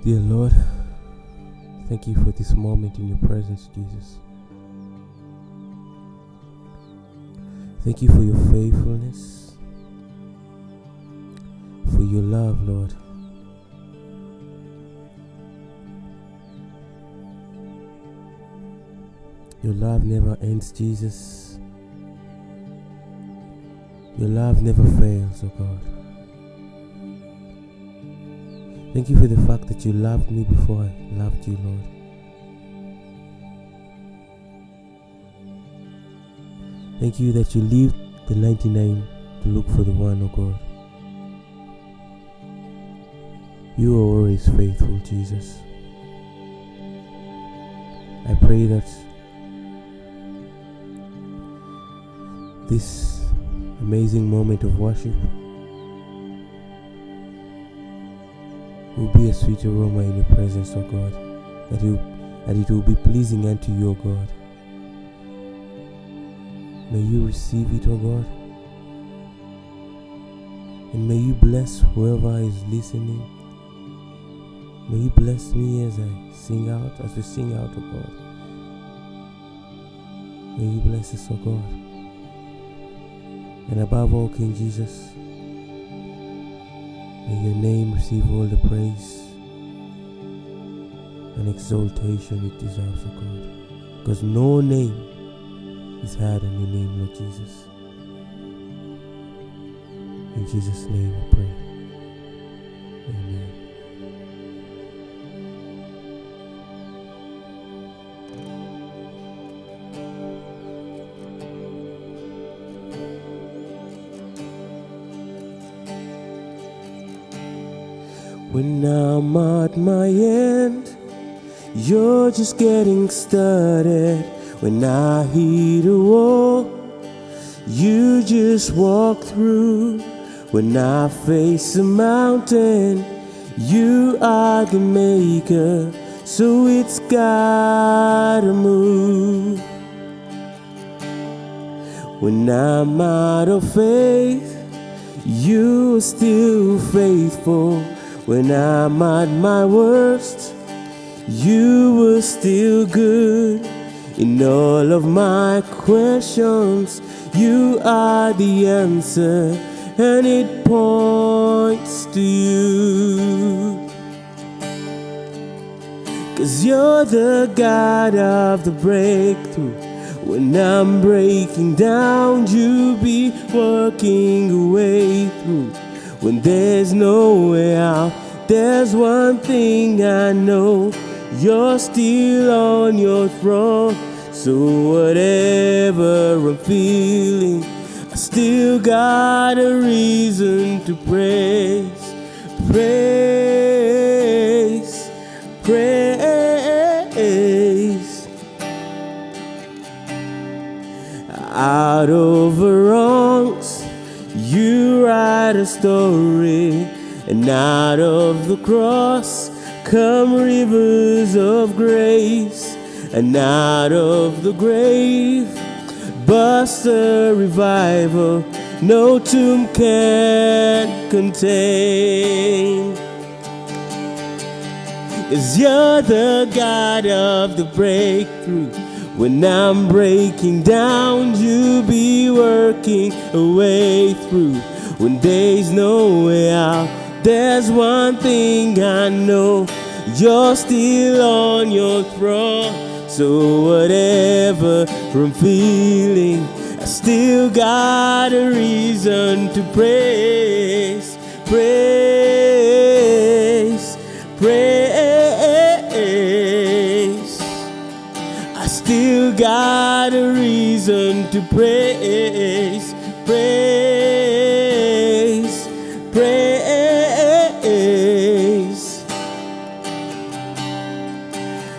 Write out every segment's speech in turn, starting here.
Dear Lord, thank you for this moment in your presence, Jesus. Thank you for your faithfulness, for your love, Lord. Your love never ends, Jesus. Your love never fails, oh God. Thank you for the fact that you loved me before I loved you, Lord. Thank you that you leave the 99 to look for the one, oh God. You are always faithful, Jesus. I pray that this amazing moment of worship will be a sweet aroma in your presence, O God, that it will be pleasing unto you, O God. May you receive it, O God, and may you bless whoever is listening. May you bless me as we sing out, O God. May you bless us, O God. And above all, King Jesus, may your name receive all the praise and exaltation it deserves, O God. Because no name is higher than your name, Lord Jesus. In Jesus' name I pray. Amen. When I'm at my end, you're just getting started. When I hit a wall, you just walk through. When I face a mountain, you are the maker, so it's gotta move. When I'm out of faith, you are still faithful. When I'm at my worst, you were still good. In all of my questions, you are the answer, and it points to you. 'Cause you're the God of the breakthrough. When I'm breaking down, you be working a way through. When there's no way out, there's one thing I know, you're still on your throne. So whatever I'm feeling, I still got a reason to praise, praise, praise. Out of the wrongs, you write a story, and out of the cross come rivers of grace, and out of the grave burst a revival no tomb can contain. 'Cause you're the God of the breakthrough. When I'm breaking down, you be working a way through. When there's no way out, there's one thing I know, you're still on your throne. So whatever I'm feeling, I still got a reason to praise, praise, praise. I still got a reason to praise, praise, praise.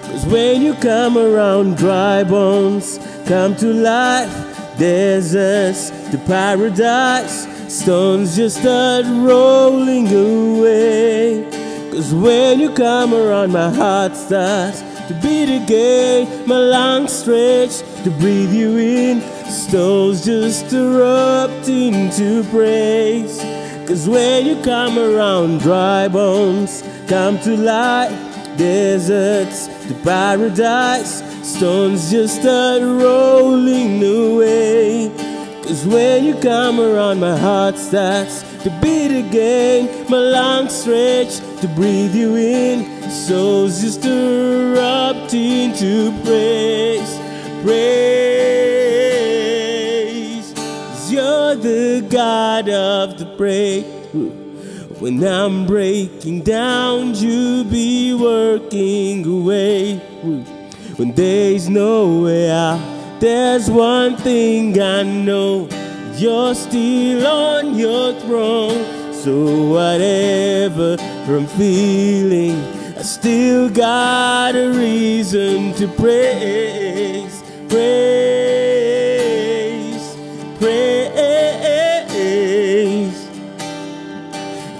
'Cause when you come around, dry bones come to life, deserts to paradise, stones just start rolling away. 'Cause when you come around, my heart starts to beat again, my lungs stretch to breathe you in, stones just erupt into praise. 'Cause when you come around, dry bones come to life. Deserts to paradise, stones just start rolling away. 'Cause when you come around, my heart starts to beat again. My lungs stretch to breathe you in. Souls just erupt into praise. Praise. 'Cause you're the God of the breakthrough. When I'm breaking down, you be working away. When there's no way out, there's one thing I know: you're still on your throne. So whatever I'm feeling, I still got a reason to praise. Praise, praise.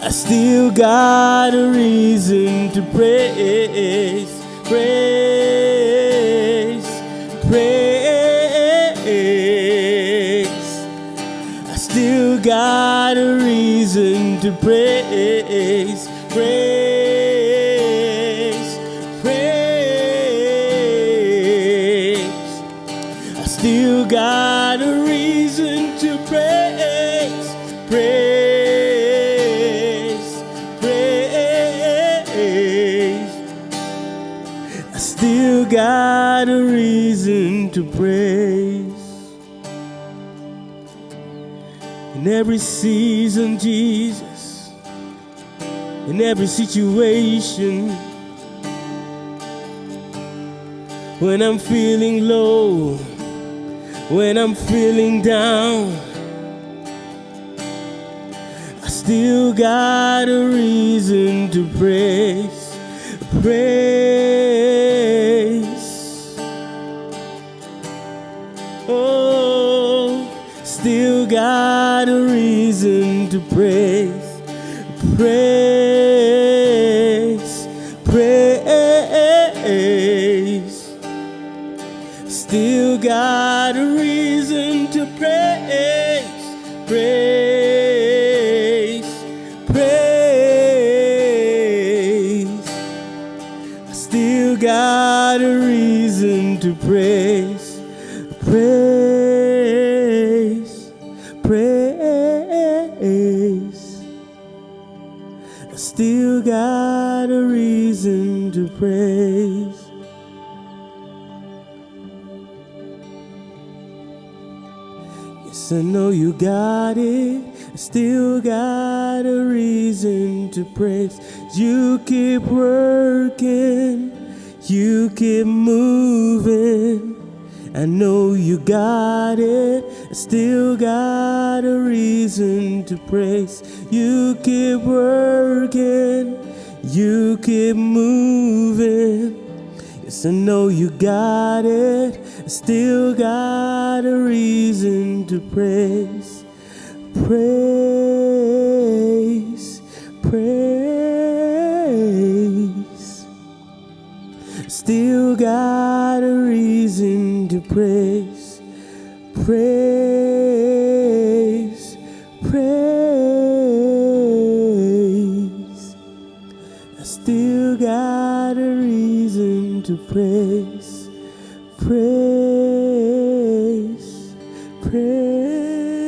I still got a reason to praise. Praise, praise. I still got a reason to praise. Praise, praise. I still got a reason to praise. Praise, praise. I still got a reason to praise. In every season, Jesus, in every situation, when I'm feeling low, when I'm feeling down, I still got a reason to praise. Praise. Oh, still got a reason to praise. Praise, praise. Still got a reason to praise. Praise, praise. I still got a reason to praise. Praise, praise. I still got a reason to praise. Yes, I know you got it. I still got a reason to praise. You keep working, you keep moving. I know you got it. I still got a reason to praise. You keep working, you keep moving. Yes, I know you got it. I still got a reason to praise. Praise, praise. Still got a reason to praise. Praise, praise. I still got a reason to praise. Praise, praise.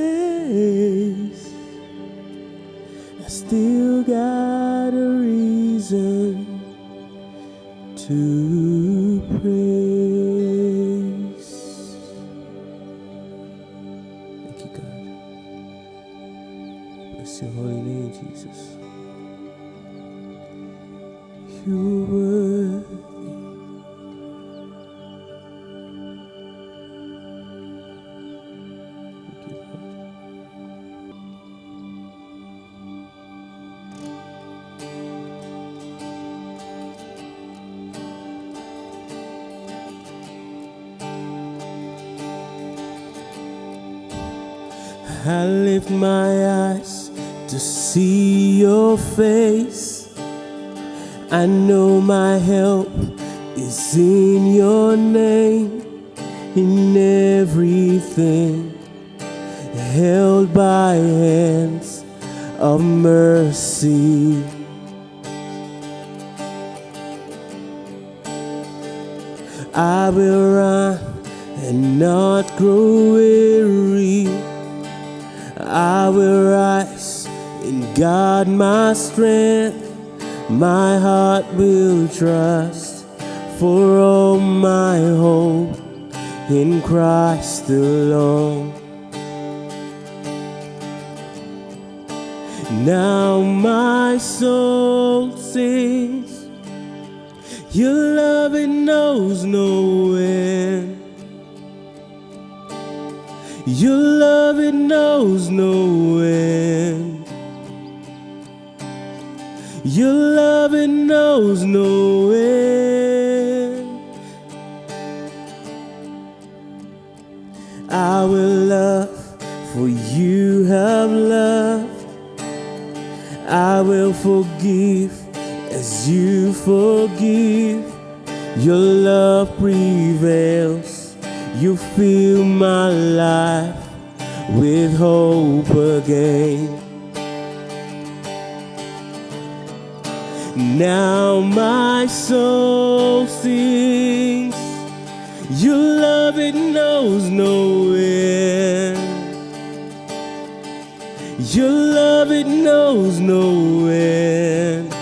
I still got a reason to praise. Thank you, God. Bless your holy name, Jesus. You're worthy. Thank you, God. I lift my eyes to see your face. I know my help is in your name. In everything, held by hands of mercy. I will run and not grow weary. I will rise in God my strength. My heart will trust, for all my hope in Christ alone. Now my soul sings, your love it knows no end. Your love it knows no end. Your love it knows no end. I will love, for you have loved. I will forgive as you forgive. Your love prevails. You fill my life with hope again. Now my soul sings, your love it knows no end. Your love it knows no end.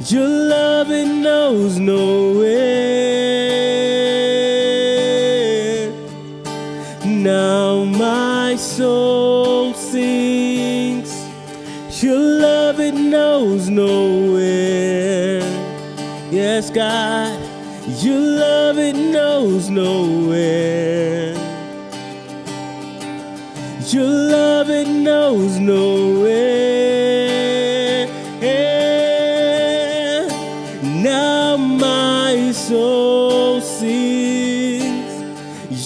Your love it knows no end. Now my soul sings, your love it knows no end. Yes, God, your love it knows no end. Your love it knows no end. Now my soul sings,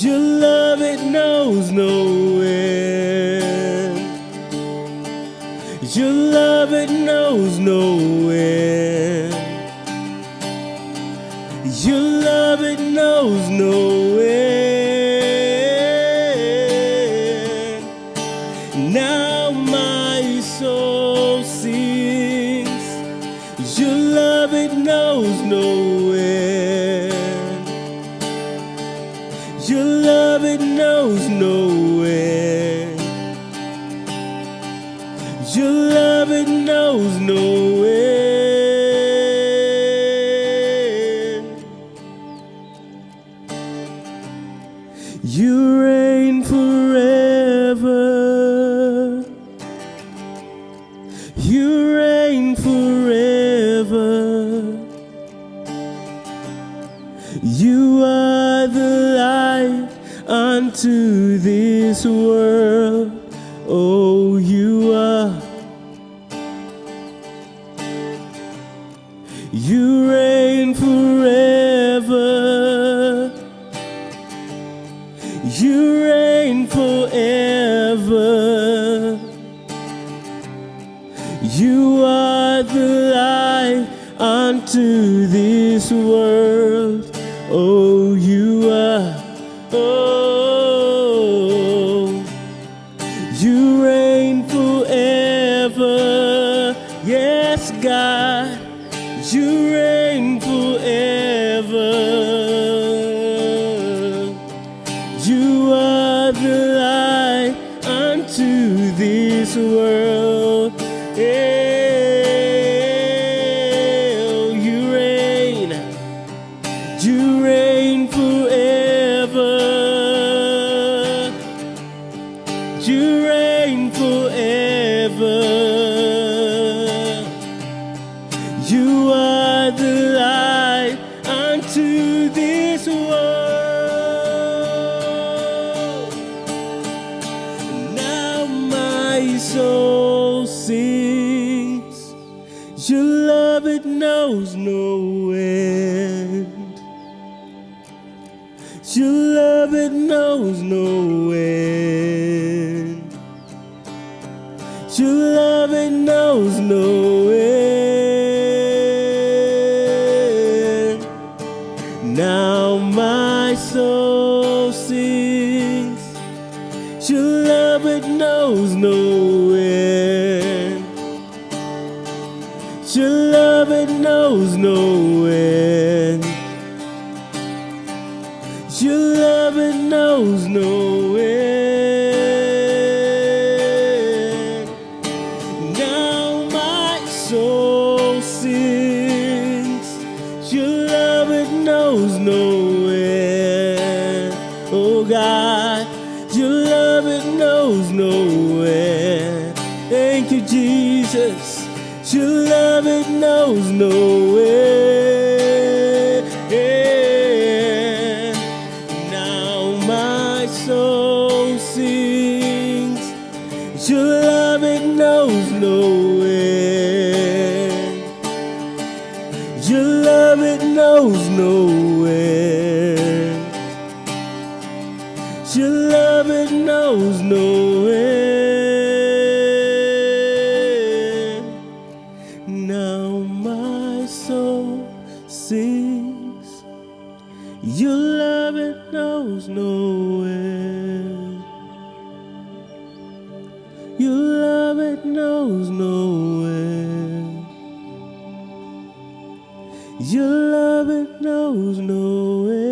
your love it knows no end. Your love it knows no end. Your love it knows no end. Now my soul sings, your love it knows no end. Your love it knows no end. Your love it knows no end. You reign forever. You reign forever. You are the light unto this world. Oh, you are. You reign forever. You reign forever. You are the light unto this world. Oh, you are. Oh, you reign forever. Yes, God, you reign forever. You are the light unto this world. You reign. You reign forever. You reign forever. You are the light unto this world. Now my soul sings, your love it knows no end. Your love it knows no end. Your love it knows no end. Now my soul sings, your love it knows no end. Your love it knows no end. Your love it knows no end. Now my soul sings. Your love it knows no end. Oh God, your love it knows no end. Thank you, Jesus. Your love it knows no end. Now my soul sings. Your love it knows no end. Your love it knows no end. Your love it knows no end. Now my soul sings. Your love it knows no end. Your love it knows no end. Your love it knows no end.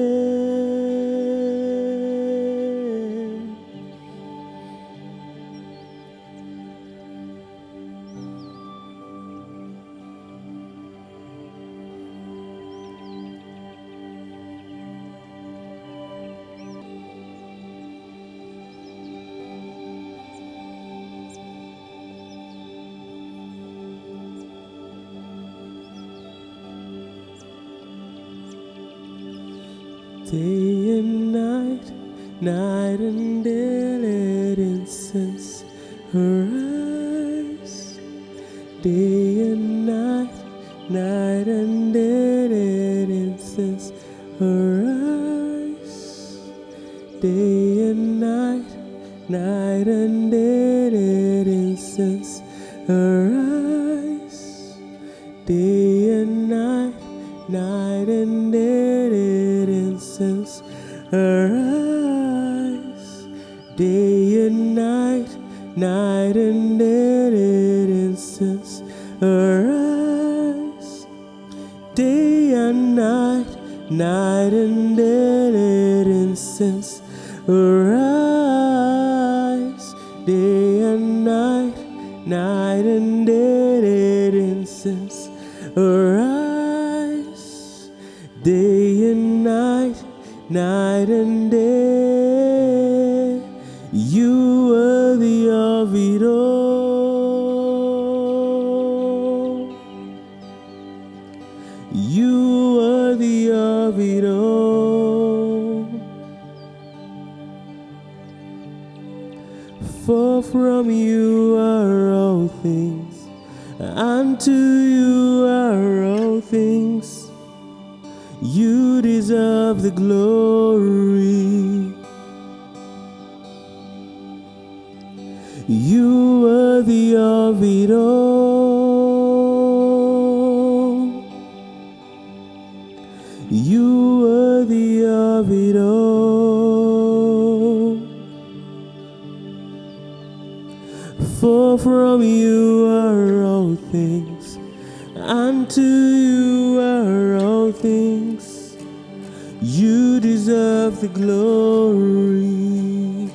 Day and night, night and day, let incense arise. Day and night, night and day, let incense arise. Day and night, night and day, let incense arise. Day and night, night and day, let incense arise. Day and night, night and day, let incense arise. Day and night, night and day, let incense arise. Day and night, night and day, let incense arise. Day and night, night and day, you worthy of it all. You worthy of it all. For from you are all things, and to you are all things. You deserve the glory. You worthy of it all. You worthy of it all. For from you are all things, and to you are all things. You deserve the glory.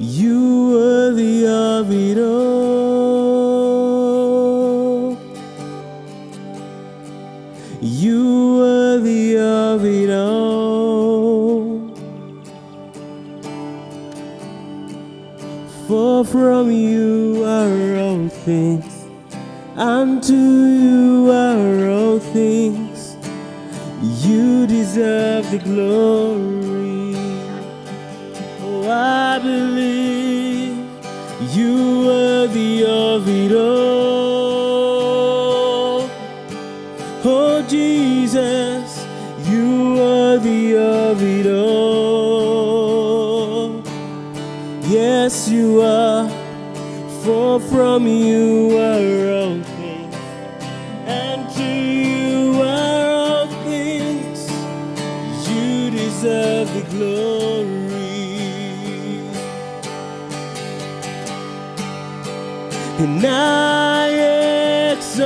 You worthy of it all. You worthy of it all. For from you are all things, and to you are all things. You deserve the glory. Oh, I believe you worthy of it all. Oh, Jesus, you worthy of it all. Yes, you are. For from you are all things, and to you are all things. You deserve the glory. And I exalt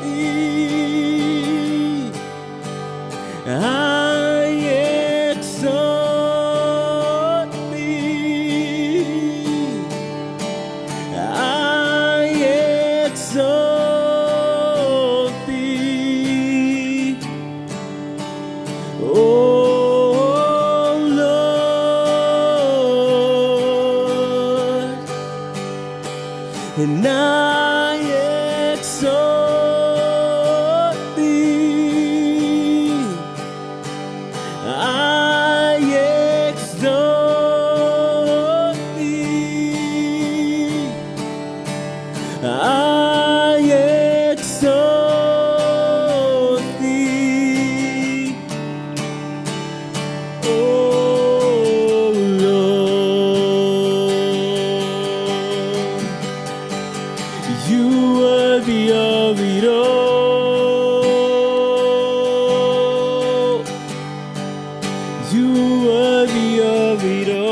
thee. I exalt thee. I exalt thee. I exalt thee. Oh Lord, you worthy of it all. You worthy of it all.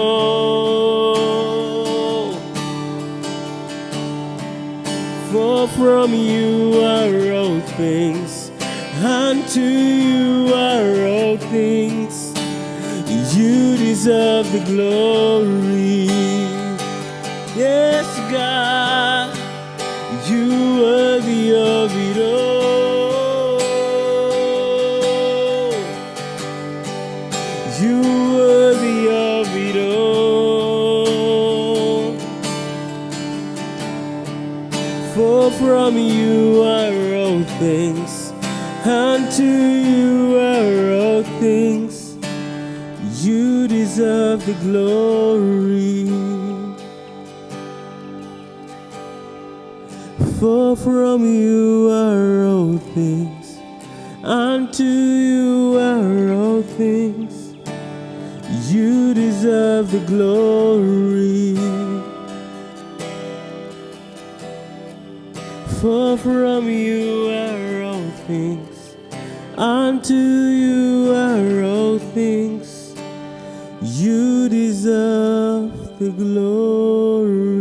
For from you are all things, and to you are all things. You deserve the glory. Yes, God, you worthy of it all. You worthy of it all. For from you are all things, and to you are all things. You deserve the glory. For from you are all things, and to you are all things. You deserve the glory. For from you are all things, and to you are all things. You deserve the glory.